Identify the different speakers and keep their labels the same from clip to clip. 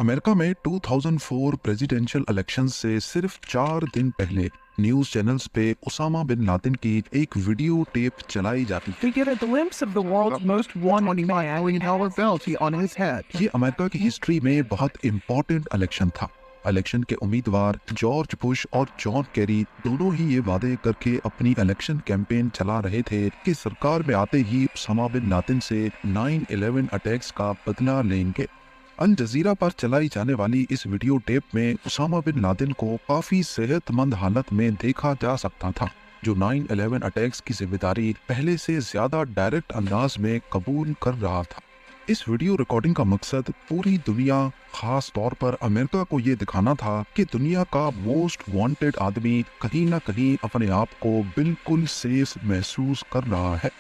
Speaker 1: America में 2004 presidential election से सिर्फ 4 दिन पहले न्यूज चैनल्स पे उसामा बिन लादेन की एक वीडियो टेप चलाई जाती है।
Speaker 2: to get a glimpse of the world's most wanted million-dollar bounty on his head.
Speaker 1: ये अमेरिका की हिस्ट्री में बहुत इम्पोर्टेंट इलेक्शन था। इलेक्शन के उम्मीदवार जॉर्ज बुश और जॉन कैरी दोनों ही ये वादे करके अपनी इलेक्शन कैंपेन चला रहे थे कि सरकार में आते ही उसामा बिन लादेन से 9/11 अटैक्स का बदला लेंगे। अल जजीरा पर चलाई जाने वाली इस वीडियो टेप में उसामा बिन लादेन को काफी सेहतमंद हालत में देखा जा सकता था, जो 9/11 अटैक्स की जिम्मेदारी पहले से ज्यादा डायरेक्ट अंदाज में कबूल कर रहा था। इस वीडियो रिकॉर्डिंग का मकसद पूरी दुनिया, खास तौर पर अमेरिका को ये दिखाना था कि दुनिया का मोस्ट वांटेड आदमी कहीं न कहीं अपने आप को बिल्कुल सेफ महसूस कर रहा है।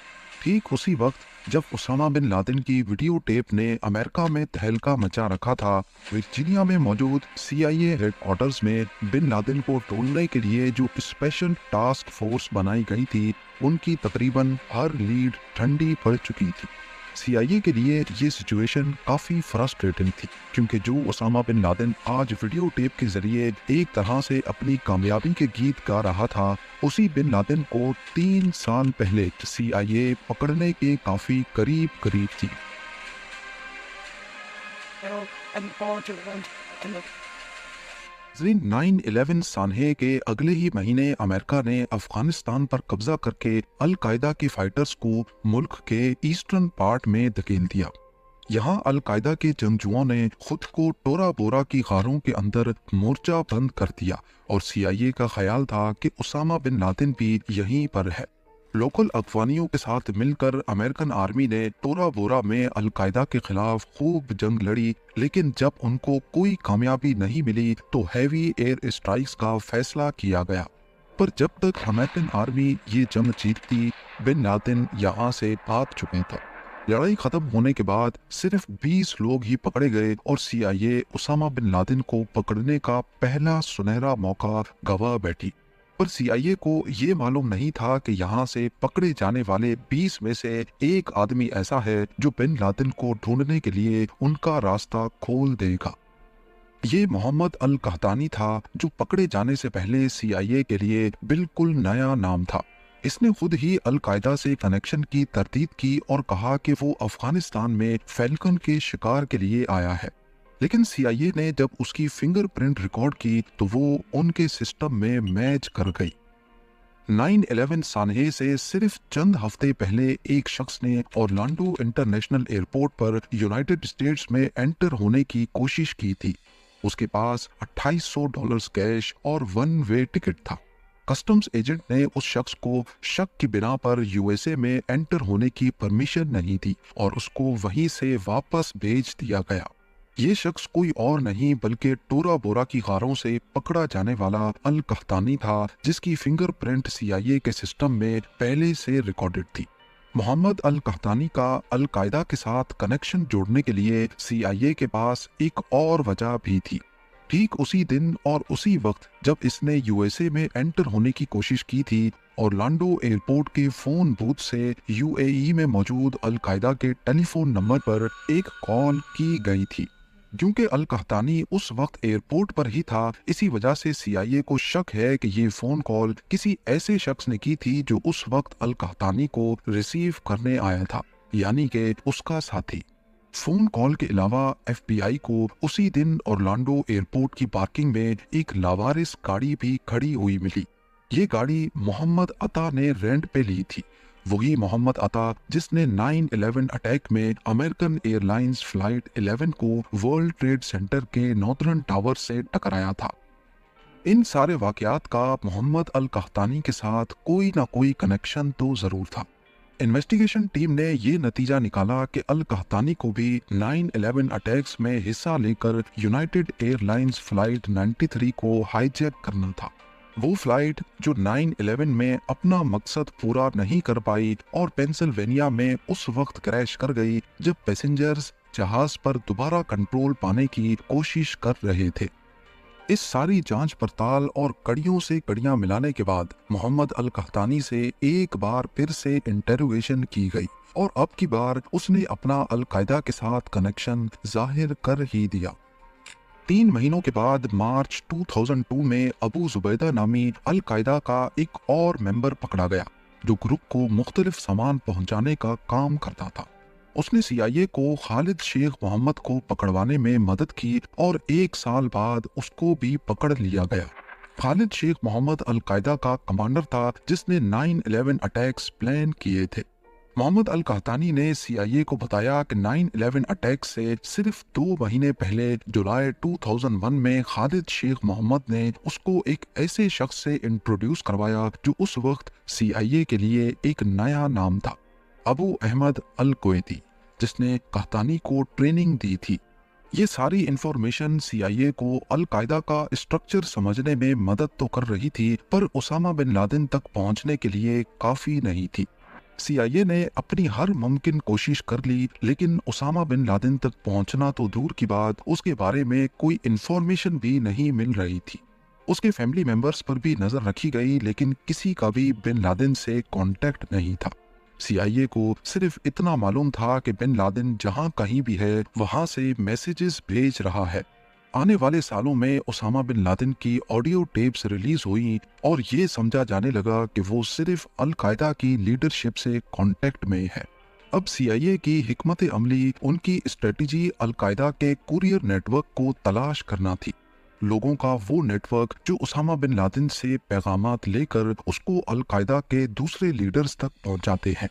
Speaker 1: ठीक उसी वक्त जब उसामा बिन लादेन की वीडियो टेप ने अमेरिका में तहलका मचा रखा था, वर्जीनिया में मौजूद CIA हेडक्वार्टर्स में बिन लादेन को ढूंढने के लिए जो स्पेशल टास्क फोर्स बनाई गई थी, उनकी तकरीबन हर लीड ठंडी पड़ चुकी थी। CIA के लिए ये सिचुएशन काफी फ्रस्ट्रेटिंग थी, क्योंकि जो उसामा बिन लादेन आज वीडियो टेप के जरिए एक तरह से अपनी कामयाबी के गीत गा रहा था, उसी बिन लादेन को 3 साल पहले CIA पकड़ने के काफी करीब थी। नाइन 9/11 सानहे के अगले ही महीने अमेरिका ने अफगानिस्तान पर कब्जा करके अल कायदा के फाइटर्स को मुल्क के ईस्टर्न पार्ट में धकेल दिया। यहाँ अल कायदा के जंगजुओं ने खुद को टोरा बोरा की गारों के अंदर मोर्चा बंद कर दिया और CIA का ख्याल था कि उसामा बिन लादेन भी यहीं पर है। लोकल अफगानियों के साथ मिलकर अमेरिकन आर्मी ने टोरा बोरा में अल कायदा के खिलाफ खूब जंग लड़ी, लेकिन जब उनको कोई कामयाबी नहीं मिली तो हैवी एयर स्ट्राइक्स का फैसला किया गया। पर जब तक अमेरिकन आर्मी ये जंग जीतती, बिन लादेन यहाँ से भाग चुके थे। लड़ाई खत्म होने के बाद सिर्फ 20 लोग ही पकड़े गए और CIA उसामा बिन लादेन को पकड़ने का पहला सुनहरा मौका गवा बैठी। पर CIA को ये मालूम नहीं था कि यहाँ से पकड़े जाने वाले 20 में से एक आदमी ऐसा है जो बिन लादेन को ढूंढने के लिए उनका रास्ता खोल देगा। ये मोहम्मद अल कहतानी था, जो पकड़े जाने से पहले CIA के लिए बिल्कुल नया नाम था। इसने खुद ही अल कायदा से कनेक्शन की तरदीद की और कहा कि वो अफगानिस्तान में फैल्कन के शिकार के लिए आया है, लेकिन CIA ने जब उसकी फिंगरप्रिंट रिकॉर्ड की तो वो उनके सिस्टम में मैच कर गई। 9/11 सानहे से सिर्फ चंद हफ्ते पहले एक शख्स ने ऑरलैंडो इंटरनेशनल एयरपोर्ट पर यूनाइटेड स्टेट्स में एंटर होने की कोशिश की थी। उसके पास $2800 कैश और 1 वे टिकट था। कस्टम्स एजेंट ने उस शख्स को शक की बिना पर USA में एंटर होने की परमिशन नहीं दी और उसको वहीं से वापस भेज दिया गया। ये शख्स कोई और नहीं बल्कि टोरा बोरा की गारों से पकड़ा जाने वाला अल कहतानी था, जिसकी फिंगरप्रिंट CIA के सिस्टम में पहले से रिकॉर्डेड थी। मोहम्मद अल कहतानी का अल कायदा के साथ कनेक्शन जोड़ने के लिए CIA के पास एक और वजह भी थी। ठीक उसी दिन और उसी वक्त जब इसने USA में एंटर होने की कोशिश की थी, ऑरलैंडो एयरपोर्ट के फोन बूथ से UAE में मौजूद अल कायदा के टेलीफोन नंबर पर एक कॉल की गई थी। क्योंकि अल कहतानी उस वक्त एयरपोर्ट पर ही था, इसी वजह से CIA को शक है कि ये फोन कॉल किसी ऐसे शख्स ने की थी जो उस वक्त अल कहतानी को रिसीव करने आया था, यानी कि उसका साथी। फोन कॉल के अलावा FBI को उसी दिन ऑरलैंडो एयरपोर्ट की पार्किंग में एक लावारिस गाड़ी भी खड़ी हुई मिली। ये गाड़ी मोहम्मद अता ने रेंट पे ली थी, वही मोहम्मद अता जिसने 9/11 अटैक में अमेरिकन एयरलाइंस फ्लाइट 11 को वर्ल्ड ट्रेड सेंटर के नॉर्दर्न टावर से टकराया था। इन सारे वाकयात का मोहम्मद अल कहतानी के साथ कोई ना कोई कनेक्शन तो जरूर था। इन्वेस्टिगेशन टीम ने ये नतीजा निकाला कि अल कहतानी को भी 9/11 अटैक्स में हिस्सा लेकर यूनाइटेड एयरलाइंस फ्लाइट 93 को हाईजैक करना था। वो फ्लाइट जो 9/11 में अपना मकसद पूरा नहीं कर पाई और पेंसिल्वेनिया में उस वक्त क्रैश कर गई जब पैसेंजर्स जहाज पर दोबारा कंट्रोल पाने की कोशिश कर रहे थे। इस सारी जांच पड़ताल और कड़ियों से कड़ियां मिलाने के बाद मोहम्मद अल कहतानी से एक बार फिर से इंटेरोगेशन की गई और अब की बार उसने अपना अल कायदा के साथ कनेक्शन जाहिर कर ही दिया। 3 महीनों के बाद मार्च 2002 में अबू जुबैदा नामी अल कायदा का एक और मेंबर पकड़ा गया जो ग्रुप को मुख्तलिफ सामान पहुंचाने का काम करता था। उसने CIA को खालिद शेख मोहम्मद को पकड़वाने में मदद की और 1 साल बाद उसको भी पकड़ लिया गया। खालिद शेख मोहम्मद अल कायदा का कमांडर था जिसने 9/11 अटैक्स प्लान किए थे। मोहम्मद अल कहतानी ने CIA को बताया कि 9/11 अटैक से सिर्फ 2 महीने पहले जुलाई 2001 में खालिद शेख मोहम्मद ने उसको एक ऐसे शख्स से इंट्रोड्यूस करवाया जो उस वक्त CIA के लिए एक नया नाम था, अबू अहमद अल कुवैती, जिसने कहतानी को ट्रेनिंग दी थी। ये सारी इंफॉर्मेशन CIA को अल कायदा का स्ट्रक्चर समझने में मदद तो कर रही थी, पर उसामा बिन लादेन तक पहुंचने के लिए काफी नहीं थी। CIA ने अपनी हर मुमकिन कोशिश कर ली, लेकिन उसामा बिन लादेन तक पहुंचना तो दूर की बात, उसके बारे में कोई इंफॉर्मेशन भी नहीं मिल रही थी। उसके फैमिली मेंबर्स पर भी नजर रखी गई, लेकिन किसी का भी बिन लादेन से कांटेक्ट नहीं था। CIA को सिर्फ इतना मालूम था कि बिन लादेन जहां कहीं भी है वहां से मैसेजेस भेज रहा है। आने वाले सालों में उसामा बिन लादेन की ऑडियो टेप्स रिलीज हुई और ये समझा जाने लगा कि वो सिर्फ अल कायदा की लीडरशिप से कांटेक्ट में है। अब CIA की हिकमत अमली, उनकी स्ट्रेटजी अल कायदा के कुरियर नेटवर्क को तलाश करना थी। लोगों का वो नेटवर्क जो उसामा बिन लादेन से पैगामात लेकर उसको अल कायदा के दूसरे लीडर्स तक पहुंचाते हैं।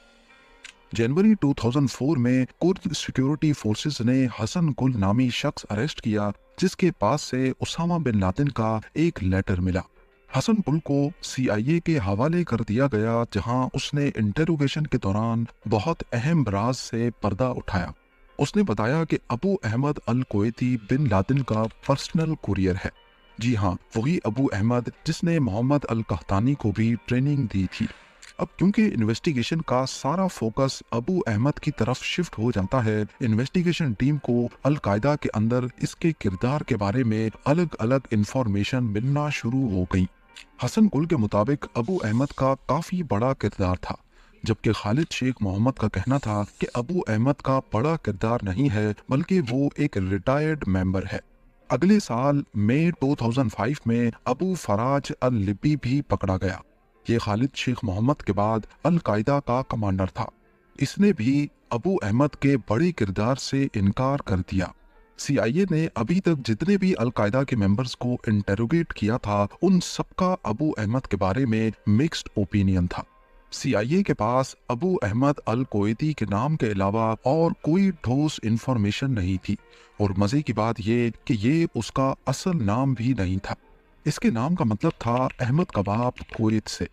Speaker 1: जनवरी 2004 में कुर्द सिक्योरिटी फोर्सेस ने हसन गुल नामी शख्स अरेस्ट किया, जिसके पास से उसामा बिन लादेन का एक लेटर मिला। हसन गुल को CIA के हवाले कर दिया गया, जहां उसने इंटेरोगेशन के दौरान बहुत अहम राज से पर्दा उठाया। उसने बताया कि अबू अहमद अल कुवैती बिन लादेन का पर्सनल कुरियर है। जी हाँ, वही अबू अहमद जिसने मोहम्मद अल कहतानी को भी ट्रेनिंग दी थी। अब क्योंकि इन्वेस्टिगेशन का सारा फोकस अबू अहमद की तरफ शिफ्ट हो जाता है, इन्वेस्टिगेशन टीम को अल कायदा के अंदर इसके किरदार के बारे में अलग अलग इंफॉर्मेशन मिलना शुरू हो गई। हसन गुल के मुताबिक अबू अहमद का काफी बड़ा किरदार था, जबकि खालिद शेख मोहम्मद का कहना था कि अबू अहमद का बड़ा किरदार नहीं है, बल्कि वो एक रिटायर्ड मेंबर है। अगले साल मई 2005 में अबू फराज अल लिब्बी भी पकड़ा गया। ये खालिद शेख मोहम्मद के बाद अल कायदा का कमांडर था। इसने भी अबू अहमद के बड़े किरदार से इनकार कर दिया। CIA ने अभी तक जितने भी अल कायदा के मेंबर्स को इंटेरोगेट किया था, उन सबका अबू अहमद के बारे में मिक्स्ड ओपिनियन था। CIA के पास अबू अहमद अल कुवैती के नाम के अलावा और कोई ठोस इंफॉर्मेशन नहीं थी, और मजे की बात ये कि ये उसका असल नाम भी नहीं था। इसके नाम का मतलब था अहमद कबाब कुवैत से।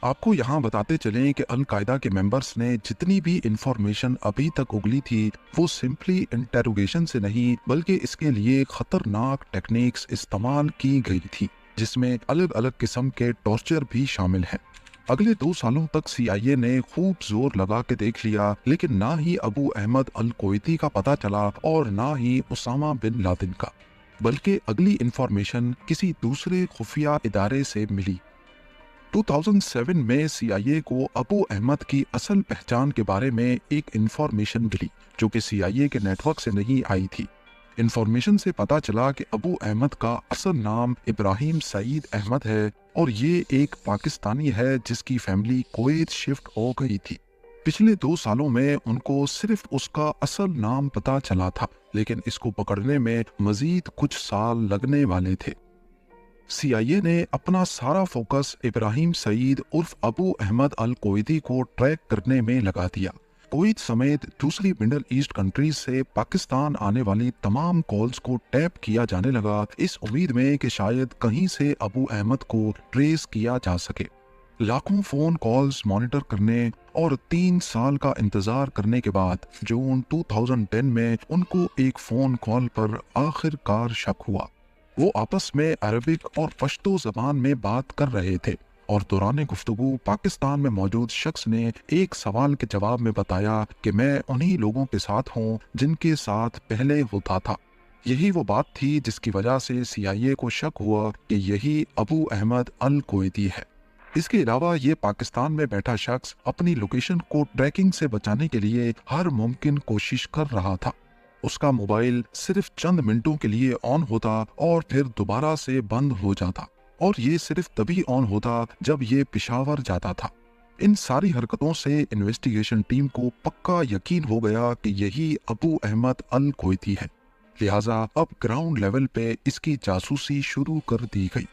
Speaker 1: आपको यहाँ बताते चलें कि अल कायदा के मेंबर्स ने जितनी भी इंफॉर्मेशन अभी तक उगली थी, वो सिंपली इंटेरोगेशन से नहीं, बल्कि इसके लिए खतरनाक टेक्निक्स इस्तेमाल की गई थी, जिसमें अलग अलग किस्म के टॉर्चर भी शामिल हैं। अगले 2 सालों तक CIA ने खूब जोर लगा के देख लिया, लेकिन ना ही अबू अहमद अल कुवैती का पता चला और ना ही उसामा बिन लादेन का, बल्कि अगली इंफॉर्मेशन किसी दूसरे खुफिया इदारे से मिली। 2007 में CIA को अबू अहमद की असल पहचान के बारे में एक इंफॉर्मेशन मिली, जो कि CIA के नेटवर्क से नहीं आई थी। इंफॉर्मेशन से पता चला कि अबू अहमद का असल नाम इब्राहिम सईद अहमद है और ये एक पाकिस्तानी है जिसकी फैमिली कुवैत शिफ्ट हो गई थी। पिछले 2 सालों में उनको सिर्फ उसका असल नाम पता चला था, लेकिन इसको पकड़ने में मजीद कुछ साल लगने वाले थे। CIA ने अपना सारा फोकस इब्राहिम सईद उर्फ अबू अहमद अल कुवैती को ट्रैक करने में लगा दिया। कुवैत समेत दूसरी मिडल ईस्ट कंट्रीज से पाकिस्तान आने वाली तमाम कॉल्स को टैप किया जाने लगा, इस उम्मीद में कि शायद कहीं से अबू अहमद को ट्रेस किया जा सके। लाखों फोन कॉल्स मॉनिटर करने और 3 साल का इंतजार करने के बाद जून 2010 में उनको एक फोन कॉल पर आखिरकार शक हुआ। वो आपस में अरबिक और पश्तो जबान में बात कर रहे थे और दौरान गुफ्तगू पाकिस्तान में मौजूद शख्स ने एक सवाल के जवाब में बताया कि मैं उन्हीं लोगों के साथ हूँ जिनके साथ पहले होता था। यही वो बात थी जिसकी वजह से CIA को शक हुआ कि यही अबू अहमद अल कुवैती है। इसके अलावा ये पाकिस्तान में बैठा शख्स अपनी लोकेशन को ट्रैकिंग से बचाने के लिए हर मुमकिन कोशिश कर रहा था। उसका मोबाइल सिर्फ चंद मिनटों के लिए ऑन होता और फिर दोबारा से बंद हो जाता, और ये सिर्फ तभी ऑन होता जब ये पेशावर जाता था। इन सारी हरकतों से इन्वेस्टिगेशन टीम को पक्का यकीन हो गया कि यही अबू अहमद अल कोयती है। लिहाजा अब ग्राउंड लेवल पे इसकी जासूसी शुरू कर दी गई।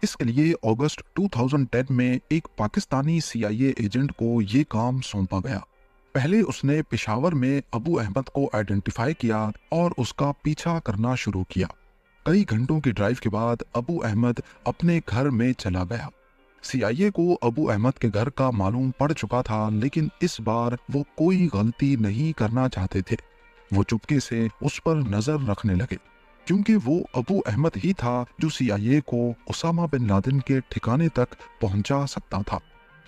Speaker 1: इसके लिए अगस्त 2010 में एक पाकिस्तानी CIA एजेंट को ये काम सौंपा गया। पहले उसने पेशावर में अबू अहमद को आइडेंटिफाई किया और उसका पीछा करना शुरू किया। कई घंटों की ड्राइव के बाद अबू अहमद अपने घर में चला गया। CIA को अबू अहमद के घर का मालूम पड़ चुका था, लेकिन इस बार वो कोई गलती नहीं करना चाहते थे। वो चुपके से उस पर नजर रखने लगे, क्योंकि वो अबू अहमद ही था जो CIA को उसामा बिन लादेन के ठिकाने तक पहुंचा सकता था।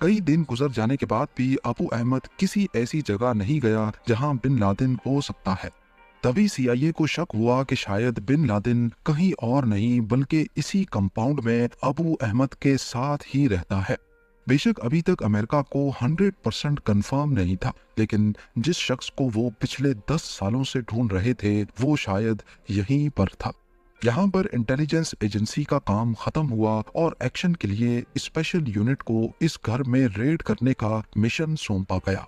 Speaker 1: कई दिन गुजर जाने के बाद भी अबू अहमद किसी ऐसी जगह नहीं गया जहां बिन लादेन हो सकता है। तभी CIA को शक हुआ कि शायद बिन लादेन कहीं और नहीं बल्कि इसी कंपाउंड में अबू अहमद के साथ ही रहता है। बेशक अभी तक अमेरिका को 100% कंफर्म नहीं था, लेकिन जिस शख्स को वो पिछले 10 सालों से ढूंढ रहे थे वो शायद यहीं पर था। यहाँ पर इंटेलिजेंस एजेंसी का काम खत्म हुआ और एक्शन के लिए स्पेशल यूनिट को इस घर में रेड करने का मिशन सौंपा गया।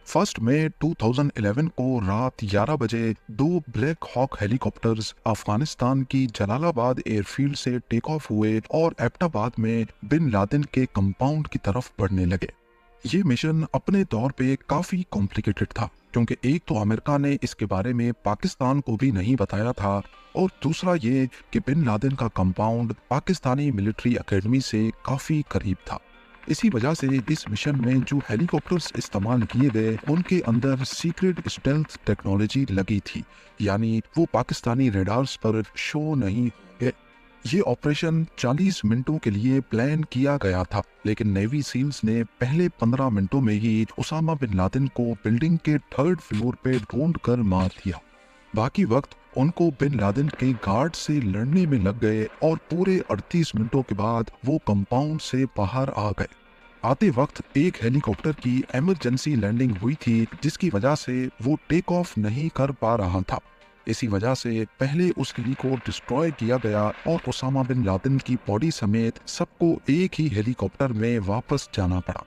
Speaker 1: 1 मई 2011 को रात 11 बजे 2 ब्लैक हॉक हेलीकॉप्टर्स अफगानिस्तान की जलालाबाद एयरफील्ड से टेक ऑफ हुए और एबटाबाद में बिन लादेन के कंपाउंड की तरफ बढ़ने लगे। ये मिशन अपने तौर पे काफी कॉम्प्लिकेटेड था, क्योंकि एक तो अमेरिका ने इसके बारे में पाकिस्तान को भी नहीं बताया था, और दूसरा ये कि बिन लादेन का कंपाउंड पाकिस्तानी मिलिट्री एकेडमी से काफी करीब था। इसी वजह से इस मिशन में जो हेलीकॉप्टर्स इस्तेमाल किए गए उनके अंदर सीक्रेट स्टेल्थ टेक्नोलॉजी लगी थी, यानी वो पाकिस्तानी रेडार्स पर शो नहीं हुए। ये ऑपरेशन 40 मिनटों के लिए प्लान किया गया था, लेकिन नेवी सील्स ने पहले 15 मिनटों में ही उसामा बिन लादेन को बिल्डिंग के 3rd फ्लोर पे ढूंढ कर मार दिया। बाकी वक्त उनको बिन लादेन के गार्ड से लड़ने में लग गए और पूरे 38 मिनटों के बाद वो कंपाउंड से बाहर आ गए। आते वक्त एक हेलीकॉप्टर की इमरजेंसी लैंडिंग हुई थी, जिसकी वजह से वो टेक ऑफ नहीं कर पा रहा था। इसी वजह से पहले उस हेली को डिस्ट्रॉय किया गया और उसामा बिन लादेन की बॉडी समेत सबको एक ही हेलीकॉप्टर में वापस जाना पड़ा।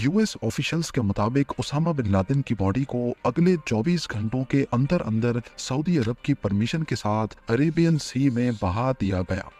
Speaker 1: US ऑफिशियल्स के मुताबिक उसामा बिन लादेन की बॉडी को अगले 24 घंटों के अंदर अंदर सऊदी अरब की परमिशन के साथ अरेबियन सी में बहा दिया गया।